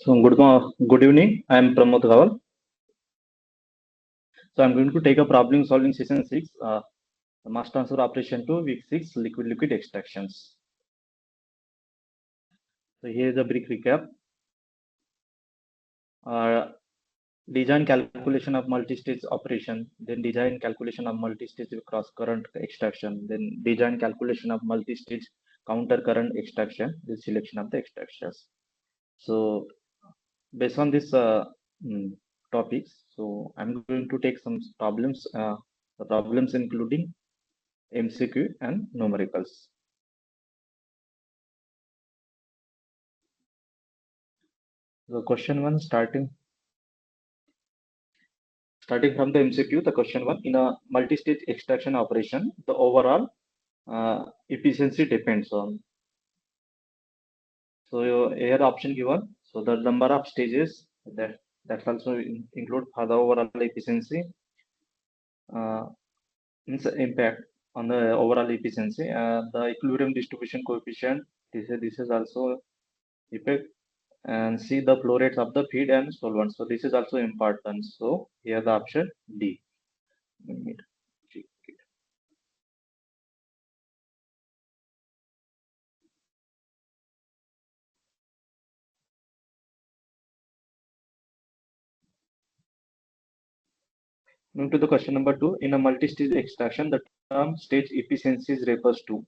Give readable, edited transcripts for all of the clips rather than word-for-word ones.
Good evening. I am Pramod Rawal. So I'm going to take a problem solving session 6, mass transfer operation to week 6, liquid extractions. So here is a brief recap. Design calculation of multi-stage operation, then design calculation of multi-stage cross current extraction, then design calculation of multi-stage counter current extraction, the selection of the extractions. So based on this topics, so I'm going to take some problems, the problems including MCQ and numericals. So question one, starting from the MCQ, the question one, in a multi-stage extraction operation, the overall efficiency depends on. So here option given. So the number of stages that's also include for the overall efficiency means impact on the overall efficiency. The equilibrium distribution coefficient. This is also effect, and see the flow rates of the feed and solvent. So this is also important. So here the option D. Moving to the question number 2. In a multi-stage extraction, the term stage efficiency is refers to.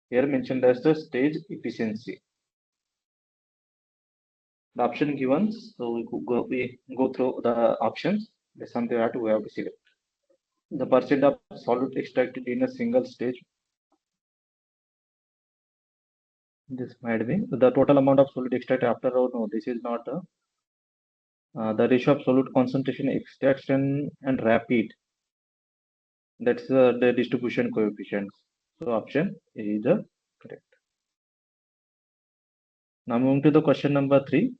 Here mentioned as the stage efficiency. The option given. So we go through the options. There's something that we have to select. The percent of solute extracted in a single stage. This might be the total amount of solute extracted after. Oh no, this is not the ratio of solute concentration extraction and rapid. That's the distribution coefficient. So option A is the correct. Now moving to the question number 3.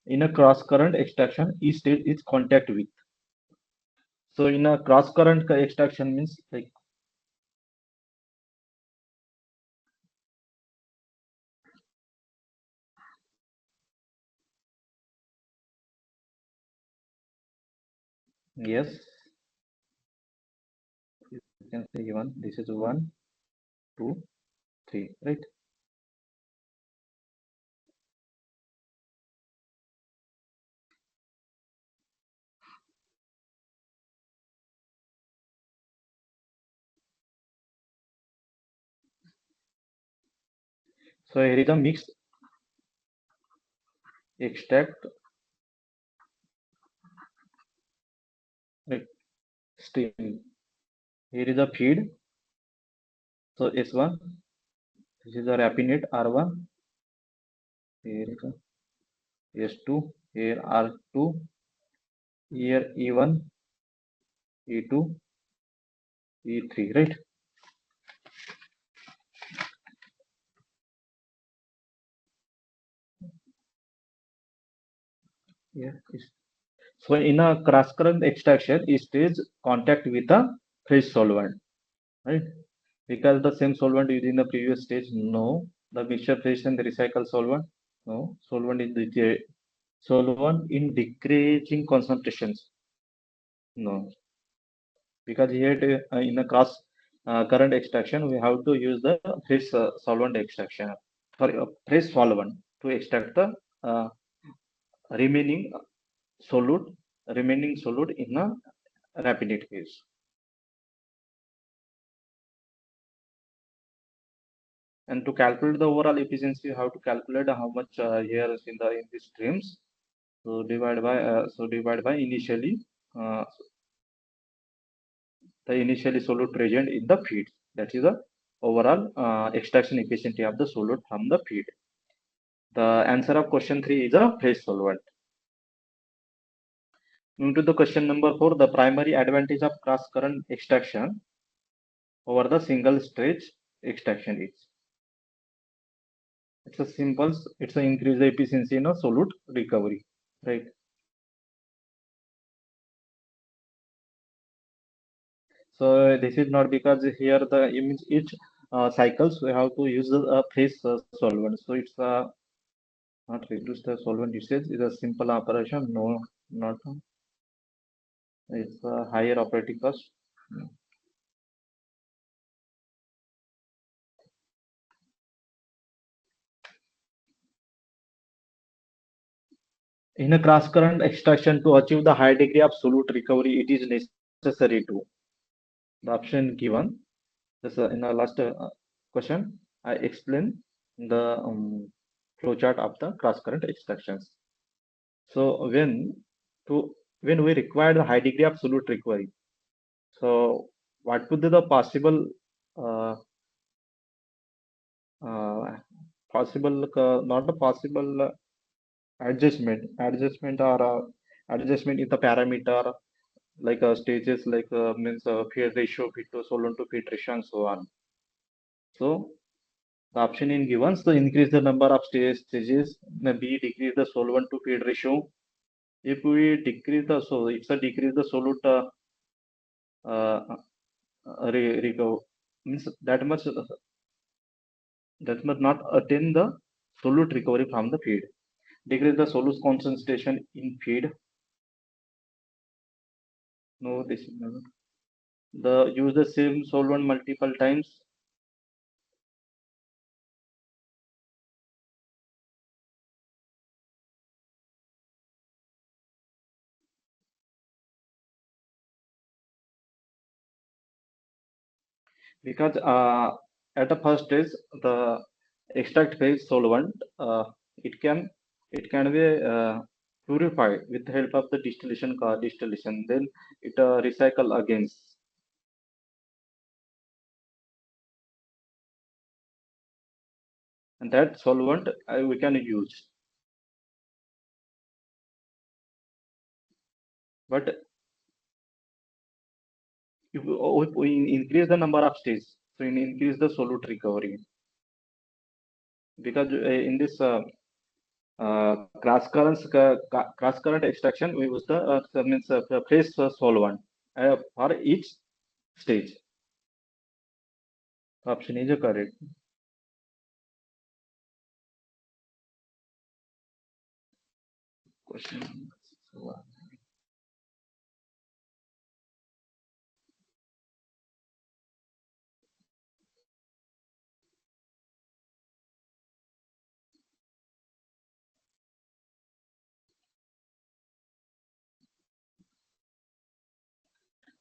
In a cross current extraction, each stage is contact with. So in a cross current extraction means like yes, you can say one. This is 1, 2, 3, right? So here is a mixed extract right, stream. Here is a feed. So S1. This is a raffinate R1. Here is a S2. Here R2. Here E1, E2, E3, right? Yeah. So in a cross current extraction, it stays contact with a fresh solvent, right? Because the same solvent used in the previous stage, no. The mixture phase and the recycled solvent, no. Solvent in decreasing concentrations, no. Because here in a cross current extraction, we have to use the fresh solvent extraction, sorry, fresh solvent to extract the remaining solute, in a rapid phase. And to calculate the overall efficiency, you have to calculate how much here is in these streams. So divide by initially the initially solute present in the feed. That is the overall extraction efficiency of the solute from the feed. The answer of question 3 is a fresh solvent. Moving to the question number 4, the primary advantage of cross current extraction over the single stage extraction is. It's a simple. It's a increase the efficiency in a solute recovery, right? So this is not because here the image each cycles we have to use the fresh solvent. So it's Not reduce the solvent usage is a simple operation. No, not. It's a higher operating cost. In a cross current extraction, to achieve the high degree of solute recovery, it is necessary to the option given. This, in the last question, I explained the flowchart of the cross current extractions. So when we require the high degree of solute recovery, so what could be the possible uh, uh, not a possible adjustment or adjustment in the parameter like stages like means feed ratio, feed to solvent to feed ratio, and so on. So the option in given, so increase the number of stages, B decrease the solvent to feed ratio. If we decrease the so it's a decrease the solute uh, means that must not attain the solute recovery from the feed. Decrease the solute concentration in feed. No, this is not. The use the same solvent multiple times because at the first stage the extract phase solvent it can be purified with the help of the distillation, then it recycle again, and that solvent we can use. But if we increase the number of stages, so we increase the solute recovery because in this cross current extraction we use the means phase solvent for each stage. Option is correct. Question number 6.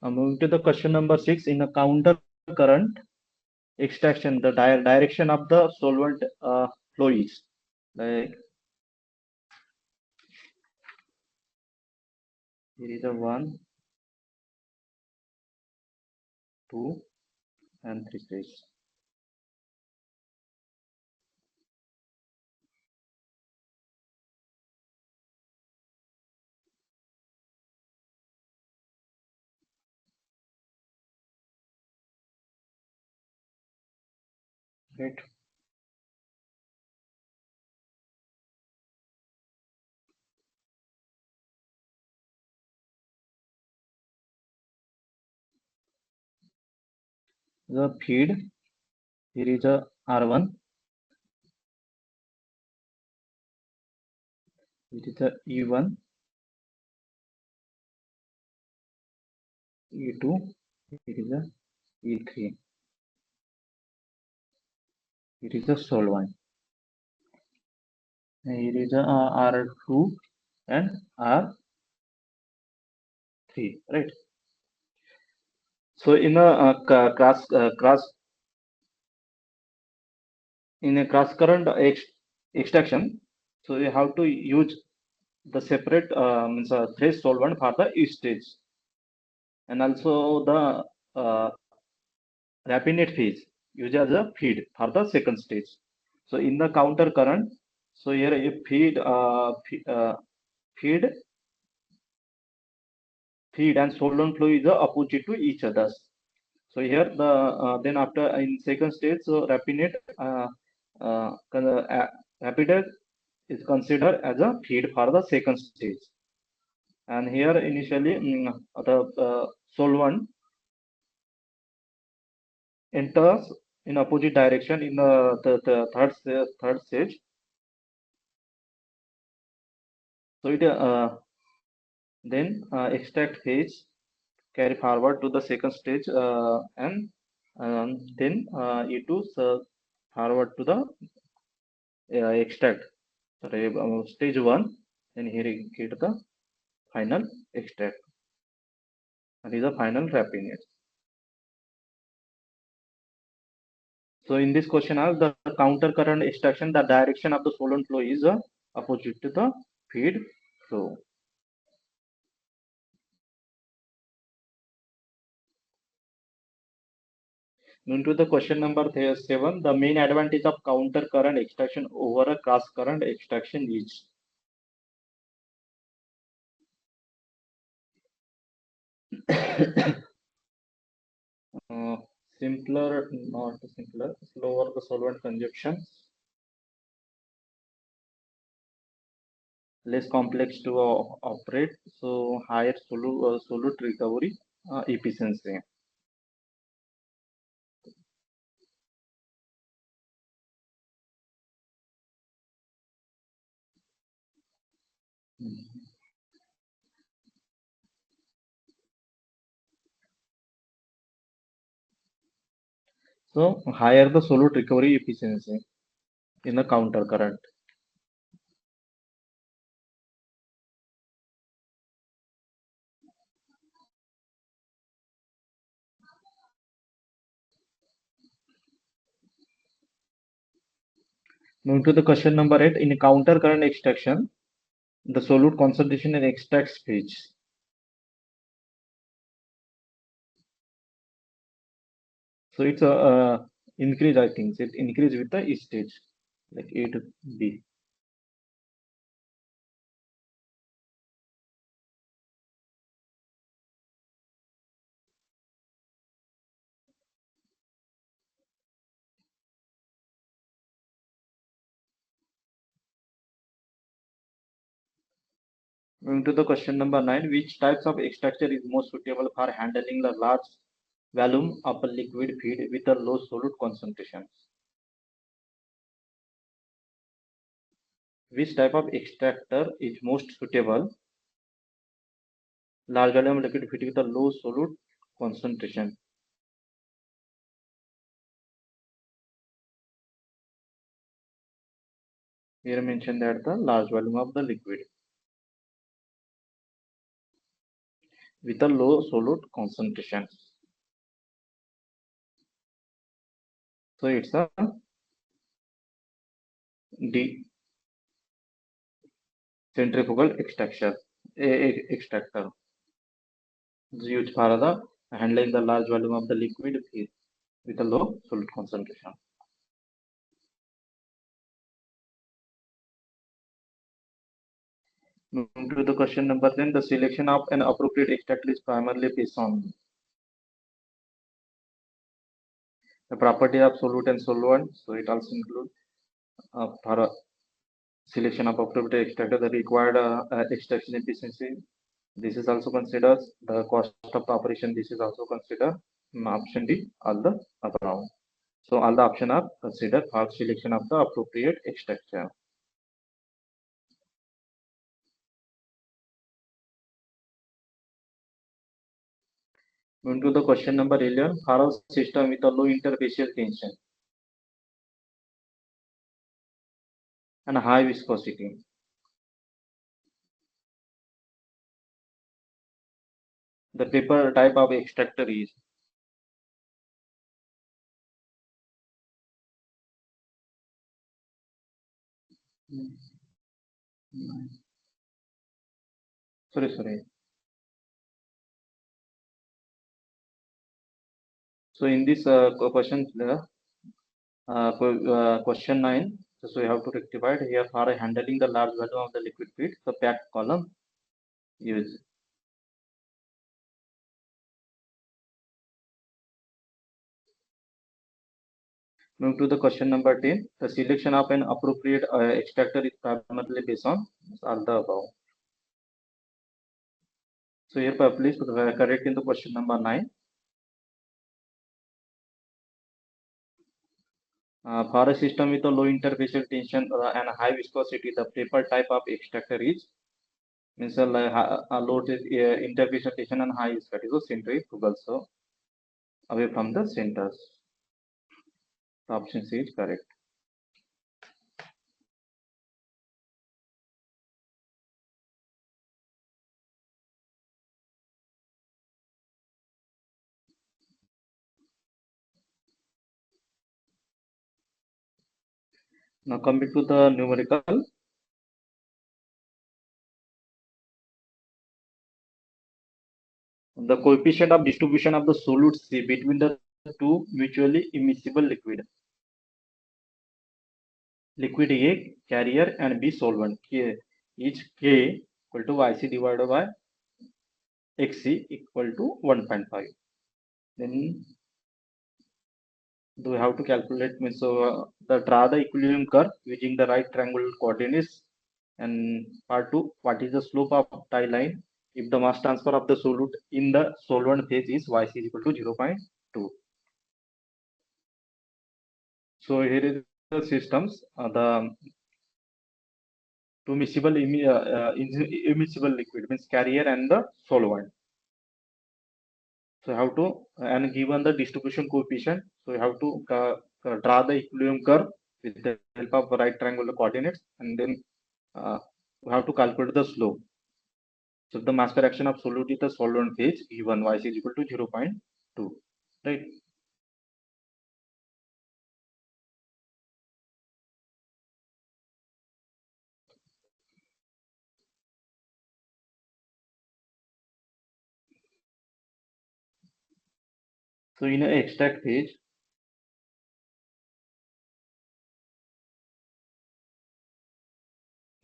Moving to the question number 6, in a counter current extraction, the direction of the solvent flow is like here is a 1, 2, and 3 stage. Right. The feed, here is a R1, it is a E1, E2, it is a E3, it is a solvent. Here is a R2 and R3, right? So in a cross current extraction, so you have to use the separate means phase solvent for the each stage, and also the raffinate phase used as a feed for the second stage. So in the counter current, so here a feed feed and solvent flow is opposite to each other. So here the then after in second stage, so rapid is considered as a feed for the second stage. And here initially the solvent enters in opposite direction in the third stage, So it then extract phase carry forward to the second stage and then E2 forward to the extract. Sorry, stage 1, then here you get the final extract. That is the final wrapping it. So in this question, the counter current extraction, the direction of the solvent flow is opposite to the feed flow. Into the question number 7, the main advantage of counter current extraction over a cross current extraction is. Simpler, not simpler, slower the solvent consumption, less complex to operate, so higher solute recovery efficiency. So higher the solute recovery efficiency in the counter current. Moving to the question number 8, in counter current extraction, the solute concentration in extract stage. So it's a increase, I think. It increase with the stage, like A to B. Moving to the question number 9, which types of extractor is most suitable for handling the large volume of a liquid feed with a low solute concentration? Which type of extractor is most suitable? Large volume liquid feed with a low solute concentration. Here mentioned that the large volume of the liquid with a low solute concentration. So it's a D, centrifugal extractor is used for the handling the large volume of the liquid feed with a low solute concentration. Moving to the question number 10, the selection of an appropriate extractor is primarily based on the property of solute and solvent. So it also includes for a selection of appropriate extractor the required extraction efficiency. This is also considered the cost of the operation. This is also considered option D, all the above. So all the options are considered for selection of the appropriate extractor. Moving to the question number 11, for a system with a low interfacial tension and high viscosity, the paper type of extractor is. Sorry. So in this question, question 9, so we have to rectify it here for handling the large volume of the liquid feed, the packed column use. Move to the question number 10. The selection of an appropriate extractor is primarily based on all the above. So here, please correct in the question number 9. For a system with a low interfacial tension and high viscosity, the paper type of extractor is means like low interface tension and high viscosity, so centrifugal, so away from the centers. The option C is correct. Now coming to the numerical, the coefficient of distribution of the solute C between the two mutually immiscible liquid A carrier and B solvent K, each K equal to YC divided by XC equal to 1.5. Then do we have to calculate, means draw the equilibrium curve using the right triangular coordinates. And part 2, what is the slope of tie line if the mass transfer of the solute in the solvent phase is YC is equal to 0.2. So here is the systems, the two immiscible liquid means carrier and the solvent. So how to, and given the distribution coefficient, so you have to draw the equilibrium curve with the help of right triangular coordinates, and then we have to calculate the slope. So the mass fraction of solute in the solvent phase given YC is equal to 0.2, right? So in an extract phase,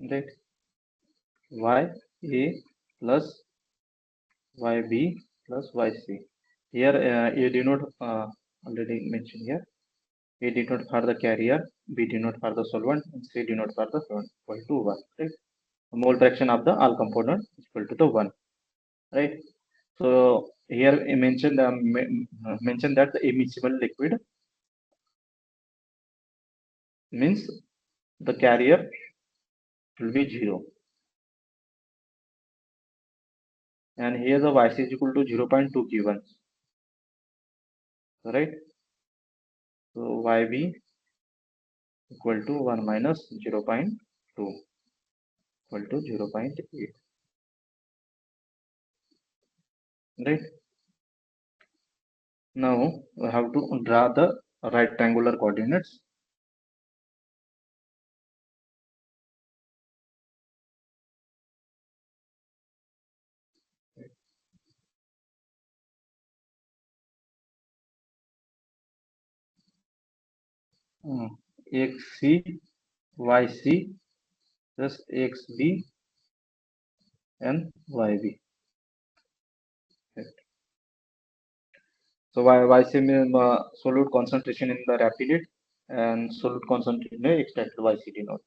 right, YA plus YB plus YC. Here A denote already mentioned here. A denote for the carrier, B denote for the solvent, and C denote for the solvent equal to 1. Right? The mole fraction of the all component is equal to the 1. Right? So here I mentioned mentioned that the immiscible liquid means the carrier will be 0. And here the YC is equal to 0.2 given. Right? So YB equal to 1 minus 0.2 equal to 0.8. Right? Now we have to draw the right triangular coordinates. XC, YC plus XB and YB. Right. So YC means solute concentration in the rapid and solute concentration in the extracted YCD node.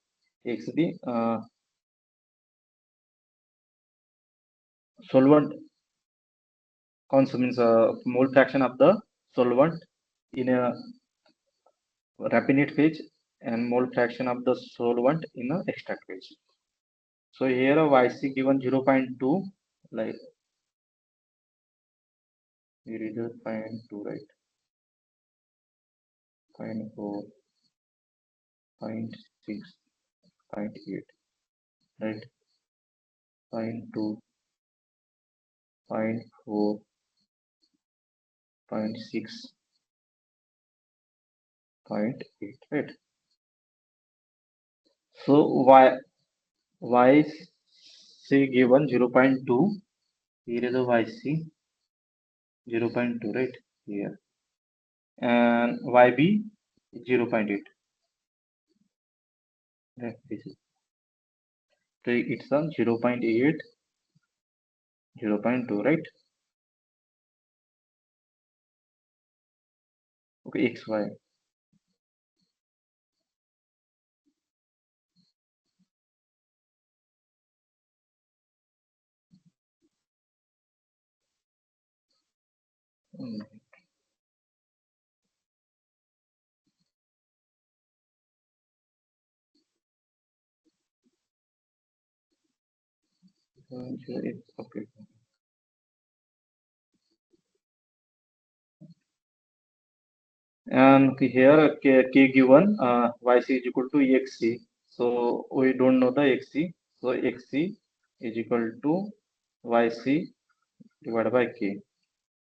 XB solvent means mole fraction of the solvent in a rapid phase and mole fraction of the solvent in a extract phase. So here a YC given 0.2, like here is a 0.2, right? 0.4, 0.6, 0.8, right? 0.2, 0.4, 0.6, 0.8, right? So YC given 0.2, here is a YC 0.2, right? Here. And YB 0.8, right? This is, so it's a 0.8, 0.2, right? Okay, XY. Okay. And here k given yc is equal to xc. So we don't know the xc. So xc is equal to yc divided by k,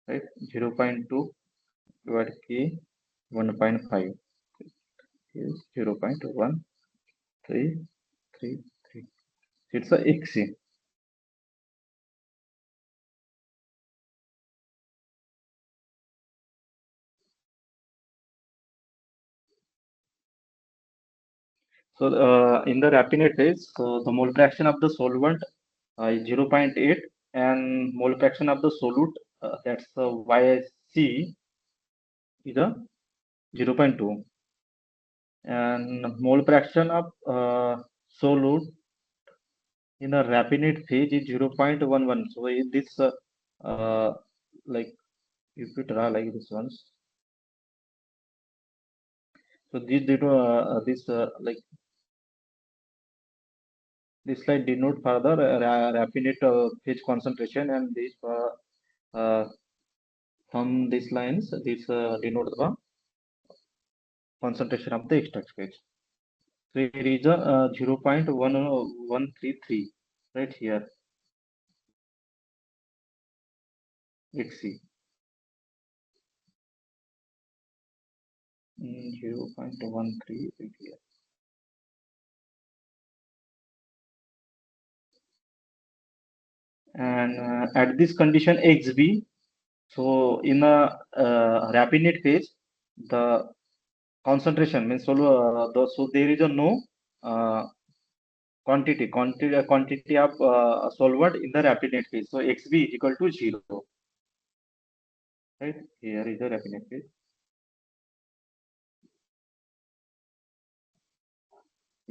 right? 0.2 divided k 1.5 is 0.1333. It's a xc. So in the Rapinate phase, so the mole fraction of the solvent is 0.8 and mole fraction of the solute, that's YC, is a 0.2, and mole fraction of solute in a Rapinate phase is 0.11. So in this uh, like if you draw like this ones, so this like this slide denote further Rapinate phase concentration, and this from these lines, this denote the concentration of the extract phase. So it is a 0.1133 right here, XC. 0.13 right here. And at this condition XB, so in a Rapinate phase, the concentration means so there is a no uh, quantity of solvent in the Rapinate phase. So XB is equal to 0. Right here is the Rapinate phase.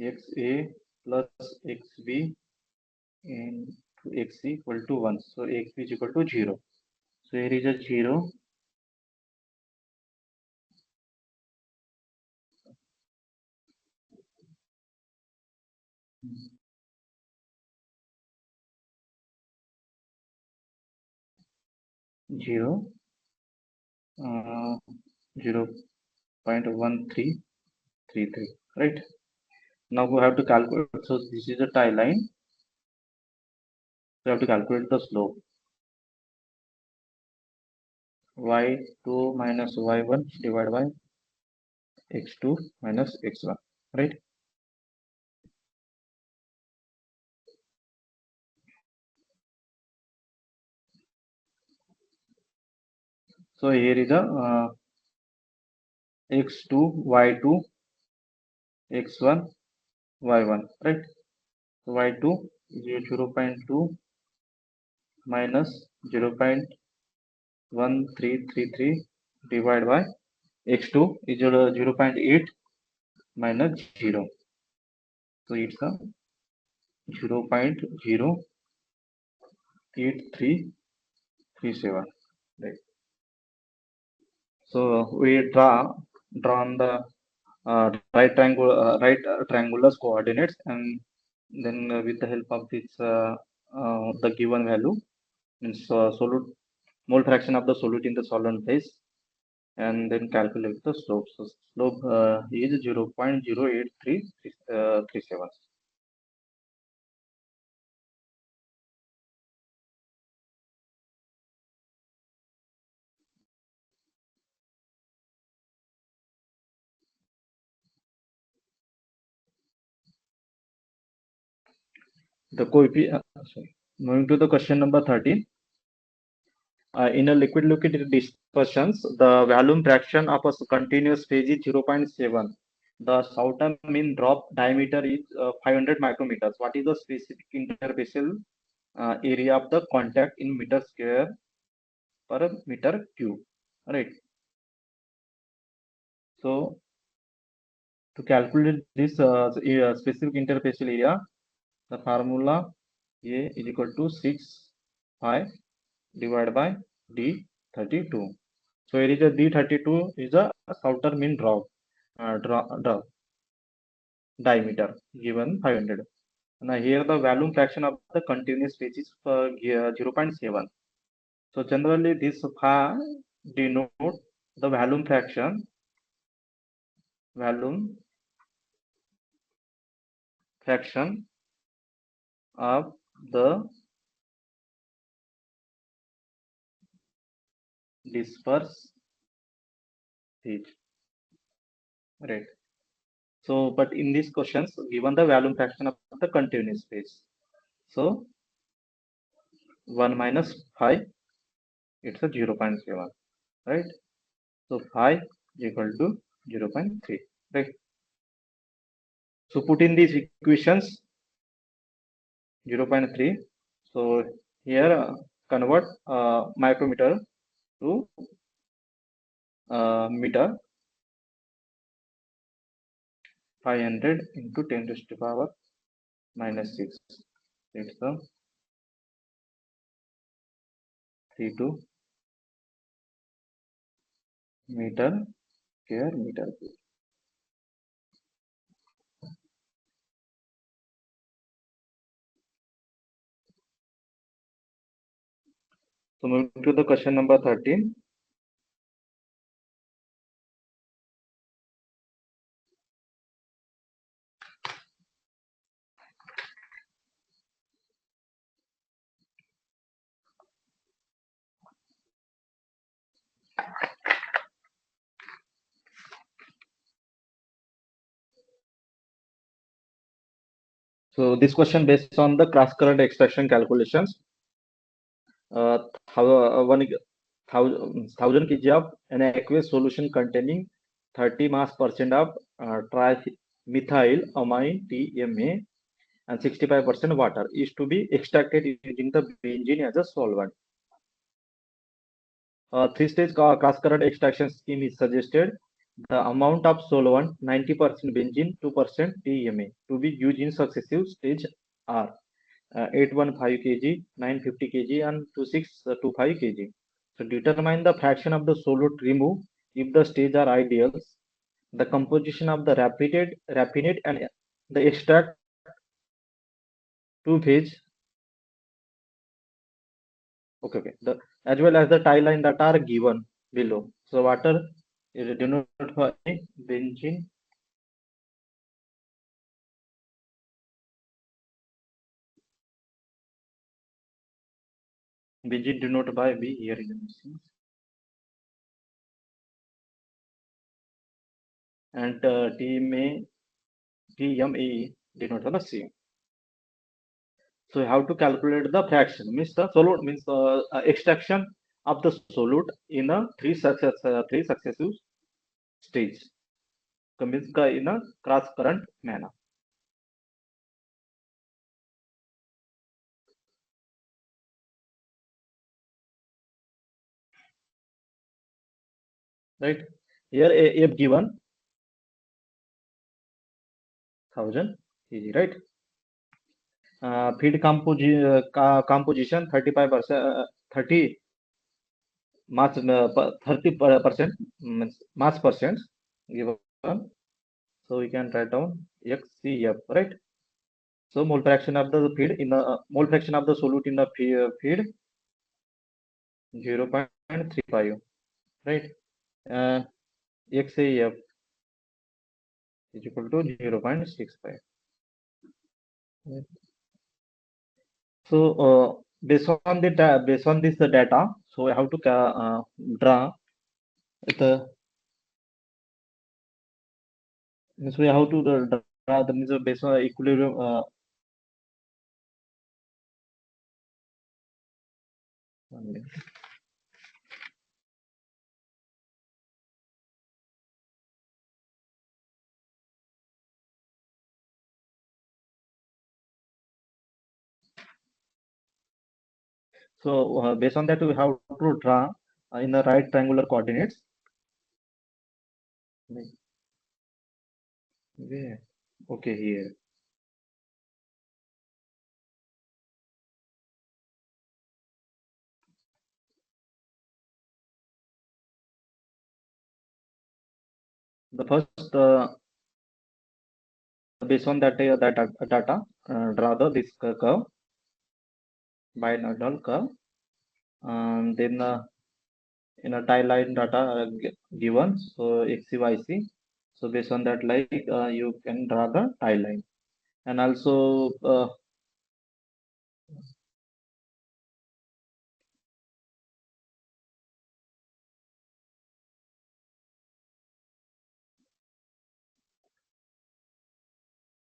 XA plus XB into XC equal to 1. So XB is equal to 0. So here is a 0. 0, 0.1333, right? Now we have to calculate. So this is a tie line. We have to calculate the slope. Y2 minus Y1 divided by X2 minus X1, right? So here is a X2, Y2, X1, Y1, right? So Y2 is 0.2 minus 0.1333 divided by x2 is 0.8 minus 0. So it's a 0.08337. Right. So we draw on the right triangular coordinates, and then with the help of this the given value means solute mole fraction of the solute in the solvent phase, and then calculate the slope. So slope is 0.08337. The coefficient. Moving to the question number 13. In a liquid-liquid dispersions, the volume fraction of a continuous phase is 0.7. The Southern mean drop diameter is 500 micrometers. What is the specific interfacial area of the contact in meter square per meter cube? Right. So to calculate this specific interfacial area, the formula A is equal to 6 pi divided by D32. So here is a D32 is a outer mean drop diameter given 500. Now here the volume fraction of the continuous phase is 0.7. So generally this phi denote the volume fraction of the disperse phase, right? So but in these questions given the volume fraction of the continuous phase. So 1 minus phi, it's a 0.7, right? So phi is equal to 0.3, right? So put in these equations 0.3. So here convert micrometer to meter. 500 into 10 to the power minus 6. It's the 32 meter square meter cube. So moving to the question number 13. So this question based on the cross current extraction calculations. How 1000 kg of an aqueous solution containing 30 mass percent of trimethyl amine TMA and 65% water is to be extracted using the benzene as a solvent. Three-stage cross current extraction scheme is suggested. The amount of solvent 90% benzene, 2% TMA to be used in successive stage are 815 kg, 950 kg, and 2625 kg. So determine the fraction of the solute removed if the stage are ideals. The composition of the raffinate and the extract two phase. Okay. The as well as the tie line that are given below. So water is denoted by benzene. Benzene denoted by B here is missing. And TMA denoted by C. So how to calculate the fraction means the solute means extraction of the solute in a three successive stage. So means in a cross current manner. Right here F given 1000 kg, right? Feed composition 35%, 30 mass 30% means mass percent given. So we can write down XCF, right? So mole fraction of the feed in the mole fraction of the solute in the feed 0.35, right? XAF is equal to 0.65. So based on this data, so I have to draw the means we have to draw the means based on equilibrium. So based on that, we have to draw in the right triangular coordinates. Where? Okay, here. The first based on that data, draw this curve, binodal curve, and then in a tie line data given, so XCYC. So based on that, you can draw the tie line, and also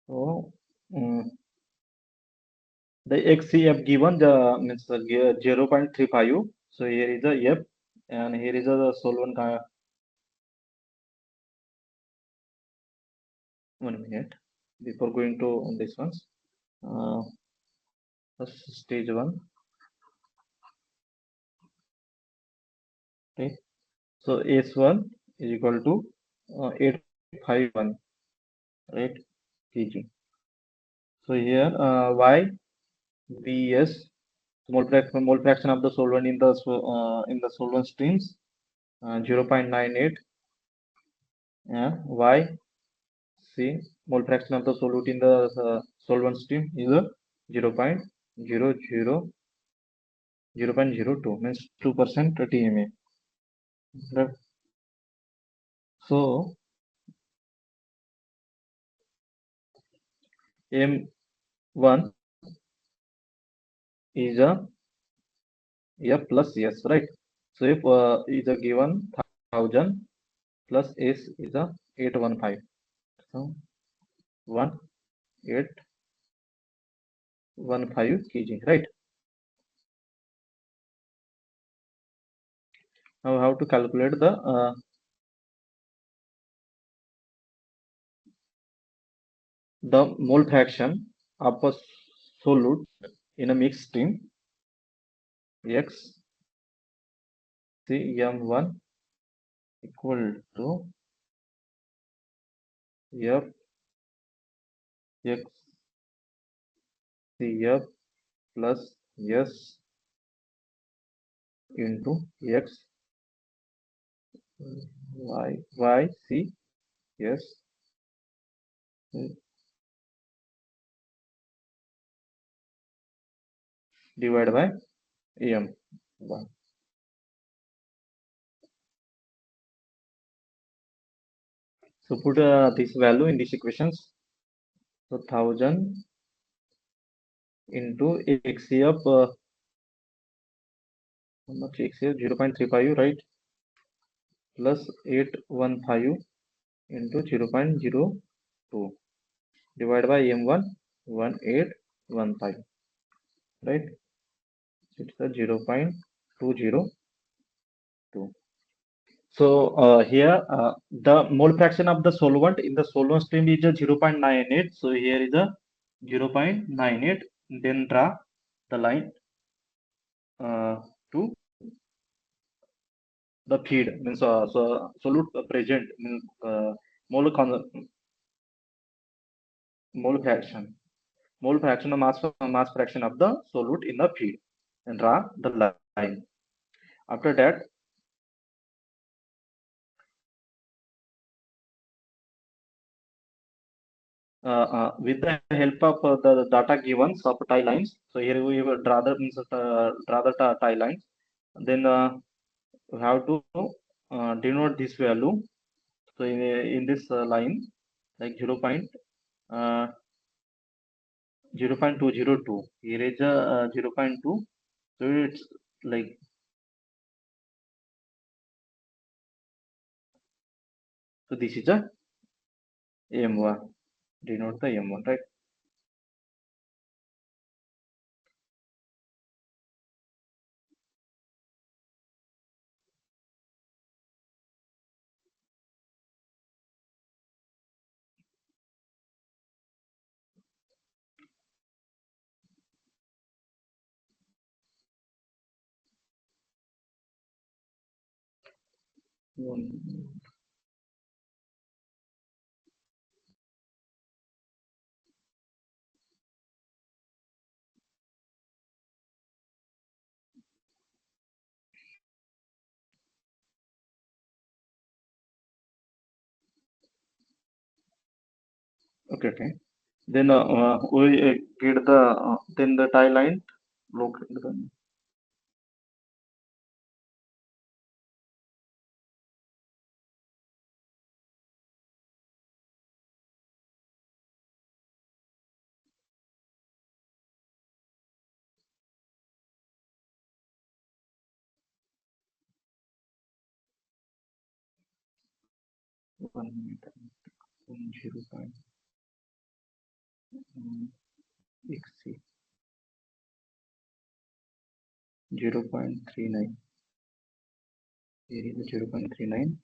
so the XCF given the means 0.35. So here is a F, and here is a solvent. 1 minute before going to this ones. First stage 1. Okay. So S1 is equal to 851, right, kg. So here Y Bs, mole fraction of the solvent in the solvent streams 0.98, and Y C, mole fraction of the solute in the solvent stream is 0.02, means 2% TMA. Right. So M1 is a F plus S, right? So if is a given 1000 plus S is a 815. So 1815 kg, right? Now how to calculate the mole fraction of a solute in a mixed stream X CM1 equal to F X CF plus S into X Y C S divided by M1. So put this value in these equations. So 1000 into XCF, how much XCF? 0.35, right? Plus 815 into 0.02 divided by M1 1815, right? It's a 0.202. So here the mole fraction of the solvent in the solvent stream is a 0.98. So here is a 0.98. Then draw the line to the feed, means so solute present, means mole fraction of mass fraction of the solute in the feed, and draw the line. After that, with the help of the data given of tie lines, so here we will draw the tie lines. Then we have to denote this value. So in this line, like 0.202, here is a 0.2. So it's like, so this is a M1, denote the M1, right? One. Okay. Then we get the then the tie line located the 1 meter 0.xc 0.39. Here is 0.39.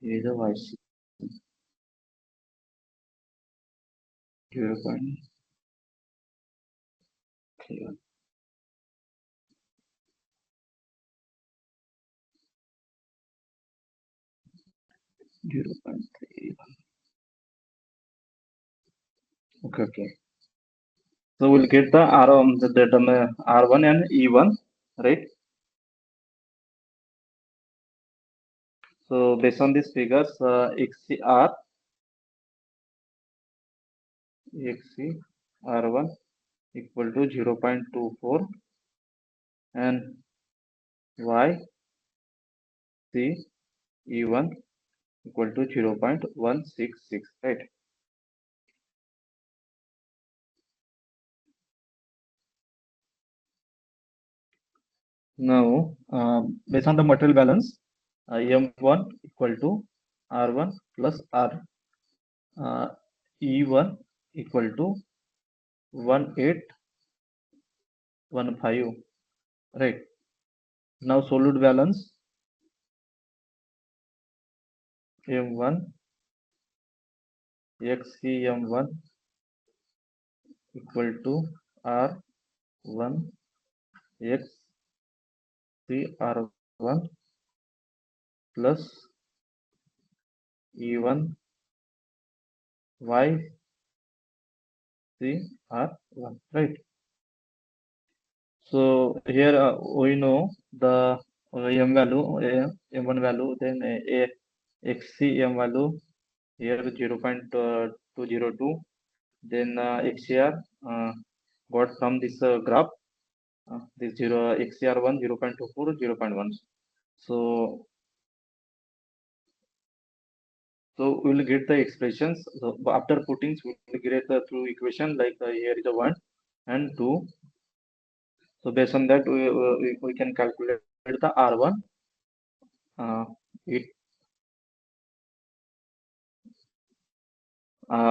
Here is a YC 0.31. 0.31. Okay. So we'll get the R1 and E1, right? So based on these figures, XC R1 equal to 0.24 and YC E1 equal to 0.166, right? Now, based on the material balance, M1 equal to R1 plus R, E1 equal to 1815, right? Now, solute balance M1 XCM1 equal to R1 XCR1 plus E1 YCR1, right? So here we know the M value, M1 value, then XCM value here 0.202, then XCR got from this graph, this XCR1 0.24, 0.1. So we'll get the expressions. So after putting, we'll get the two equation like here is a 1 and 2. So based on that, we can calculate the R1. It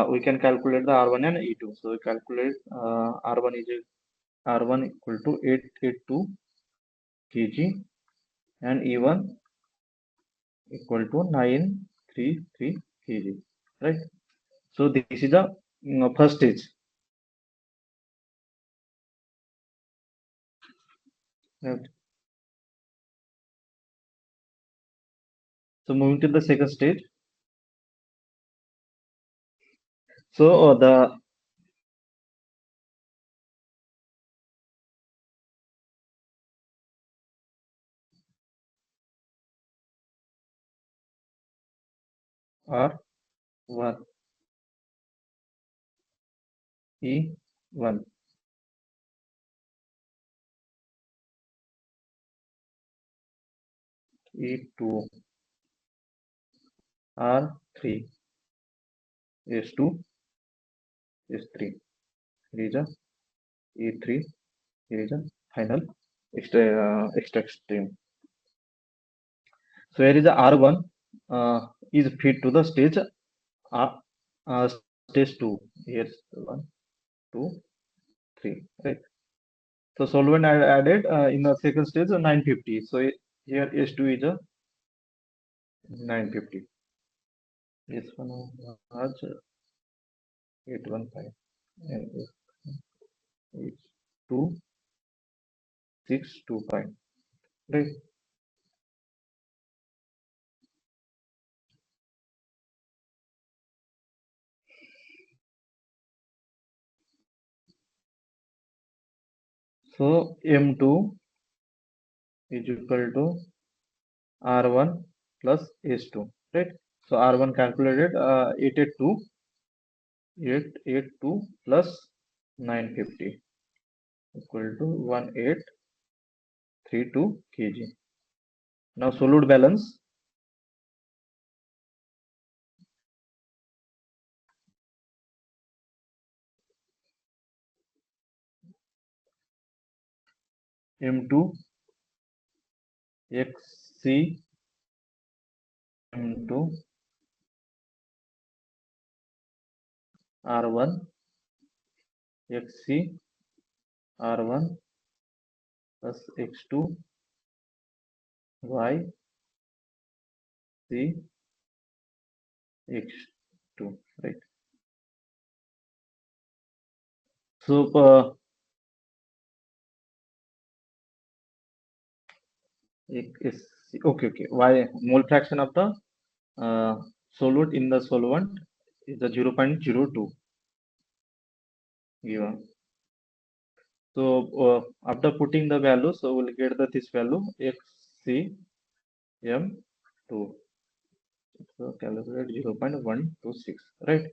We can calculate the R1 and E2. So we calculate R1 equal to 882 kg and E1 equal to 933 kg, right? So this is the first stage. Right. So moving to the second stage. So the R1 E1 E2 R3 S2 S3. Here is a E3. Here is a final extreme. So here is the R1 is fit to the stage uh, stage 2. Here's 1, 2, 3, right? So solvent I added in the second stage 950. So here S2 is a 950. This one was 815 and H2 625, right? So M2 is equal to R1 plus S2, right? So R1 calculated 882 plus 950 equal to 1832 kg. Now solute balance M2 XC M2 R1 XC R1 plus X2 Y C X2, right? So okay. Y mole fraction of the uh, solute in the solvent is the 0.02 given. So after putting the value, so we'll get this value XCM2. So calculate 0.126, right?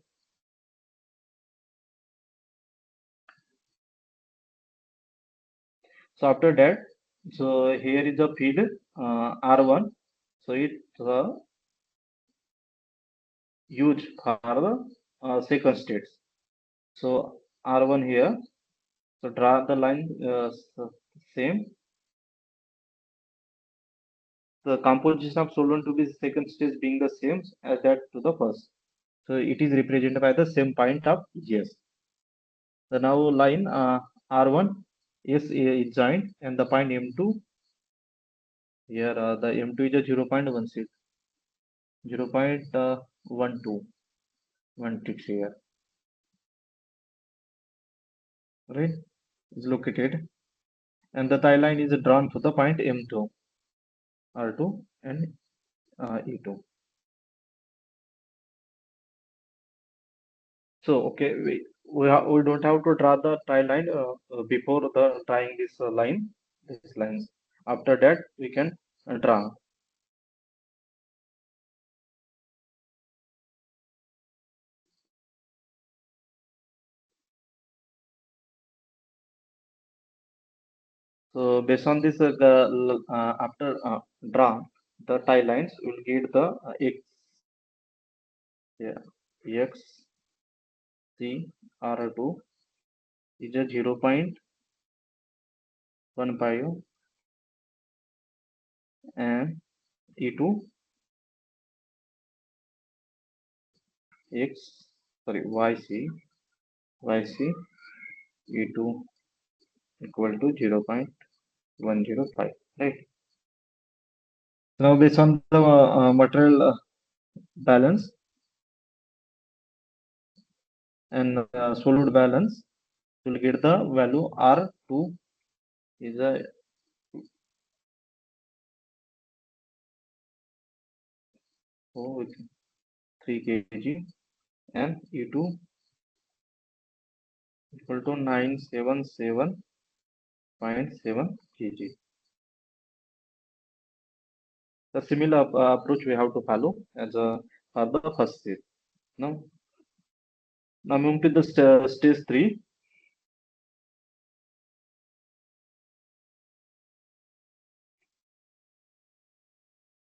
So after that, so here is the feed R1. So it's used for the second states. So R1 here. So draw the line same. The composition of solvent to be second stage being the same as that to the first. So it is represented by the same point of GS. So now line R1 is joined and the point M2 here the M2 is a 0.16, 0.12 here, right? Is located and the tie line is drawn to the point M2, R2 and E2. So okay, we don't have to draw the tie line before the drawing this line, these lines. After that, we can draw. So based on this, after draw the tie lines, we'll get the x, yeah, x c r2 is a 0.15 and e2 x sorry yc e2 equal to 0.105, right? Now based on the material balance and solute balance, you'll get the value R2 is a 3 kg and E2 equal to 977.7 kg. The similar approach we have to follow as for the first stage. Now moving to the stage 3.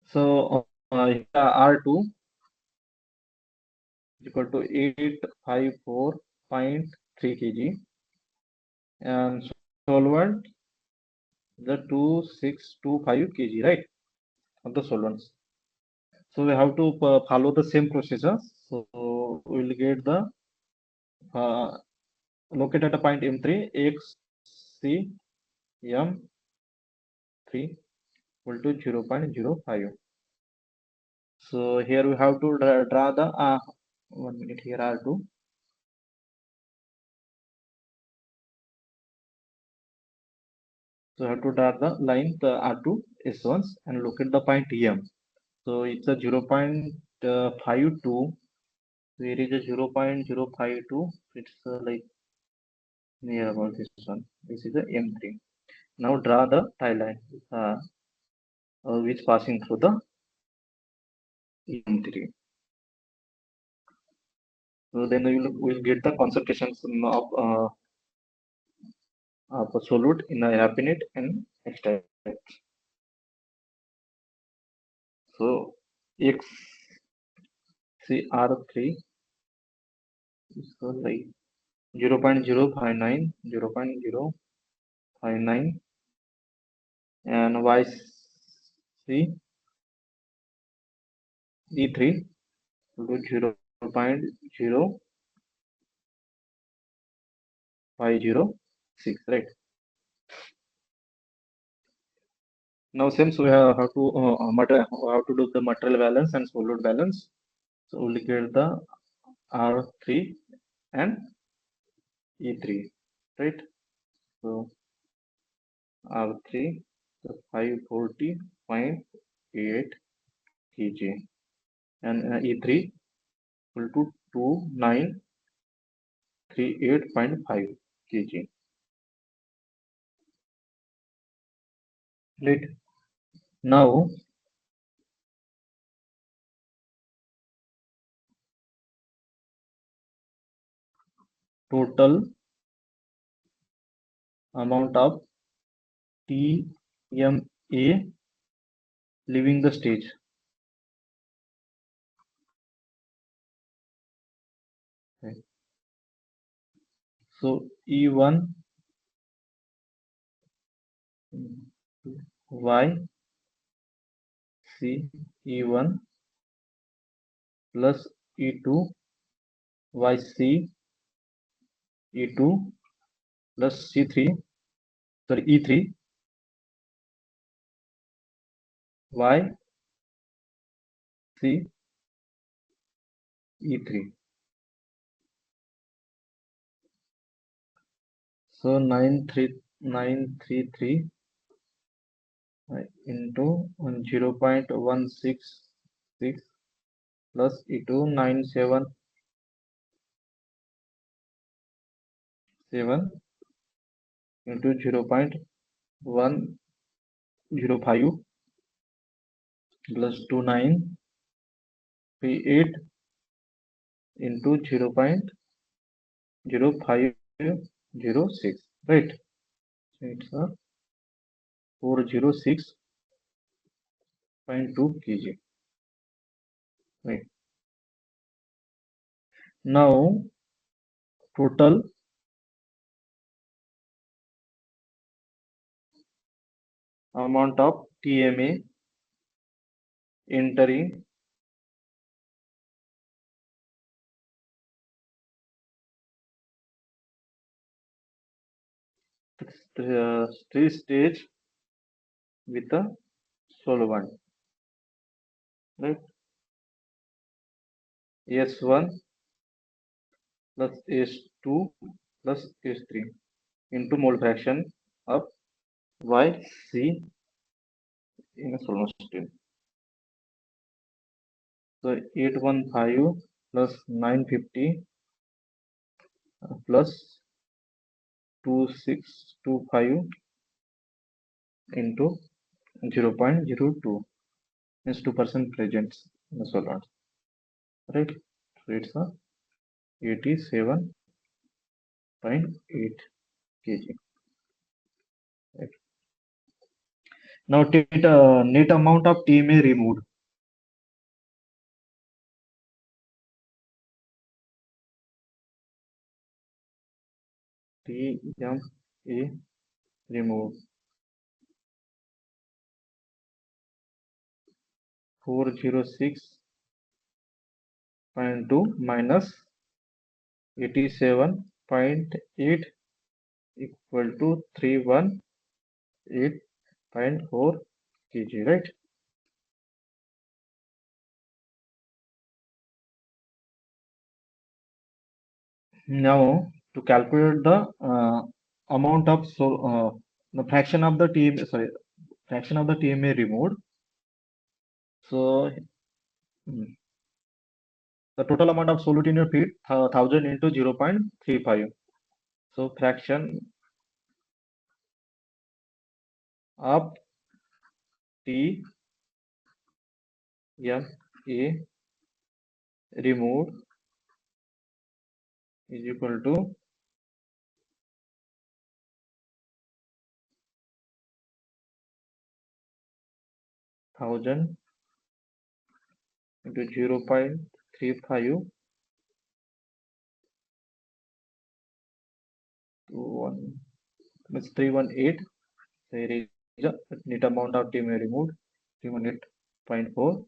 So here R2 equal to 854.3 kg and solvent the 2625 kg, right, of the solvents. So we have to follow the same procedure. So we'll get the uh, located at a point M3 x c m3 equal to 0.05. So here we have to draw the 1 minute here R2. So I have to draw the line the R2 S1 and locate the point M. So it's a 0.52. Where is a 0.052? It's like near about this one. This is the M3. Now draw the tie line. which passing through the EM3. So then we'll get the concentrations of a solute in a raffinate and extract. So XCR3 is like 0.059, 0.059, and YCE3 to 0.0506, right? Now since we have how to how to do the material balance and solute balance, so we'll get the R3 and E3, right? So R3 so 540.8 kg and E3 equal to 2938.5 kg. Right. Now total amount of TMA leaving the stage. Okay. So E1 Y C E1 plus E2 Y C E2 plus C3 sorry E3 Y C E3. So 933 into 0.166 plus E2 977 into 0.105 plus 2938 into 0.0506, right? So it's a 406.2 kg, right? Now total amount of TMA entering three stage with a solvent, right? S1 plus S2 plus S3 into mole fraction of YC in a solvent stream. So 815 plus 950 plus 2625 into 0.02 means 2% presence in the solvent, right? So it's a 87.8 kg. Right. Now net amount of TMA removed. TMA removed 406.2 minus 87.8 equal to 318.4 kg, right? Now to calculate the amount of the fraction of the TMA removed. So the total amount of solute in your feed 1000 into 0.35. So fraction of T FA removed is equal to 1000 into 0.35 to 1 means 318. There is a net amount of TMA removed 318.4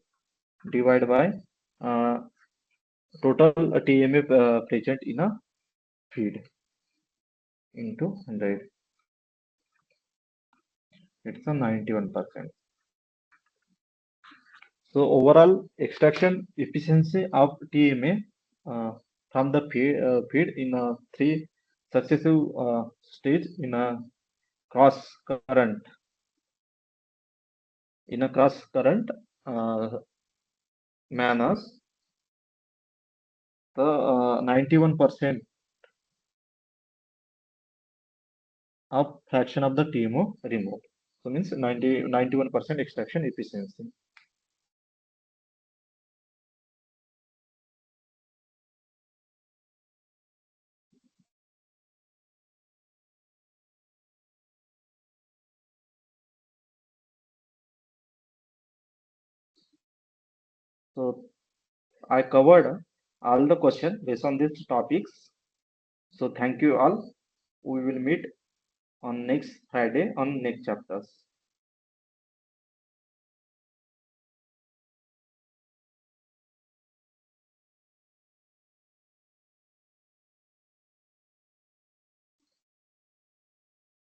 divided by total TMA present in a feed into 100. It's a 91%. So overall extraction efficiency of TMA from the feed in three successive stage in a cross current manners, the 91% of fraction of the TMO removed. So means 91% extraction efficiency. So I covered all the questions based on these topics. So thank you all. We will meet on next Friday on next chapters.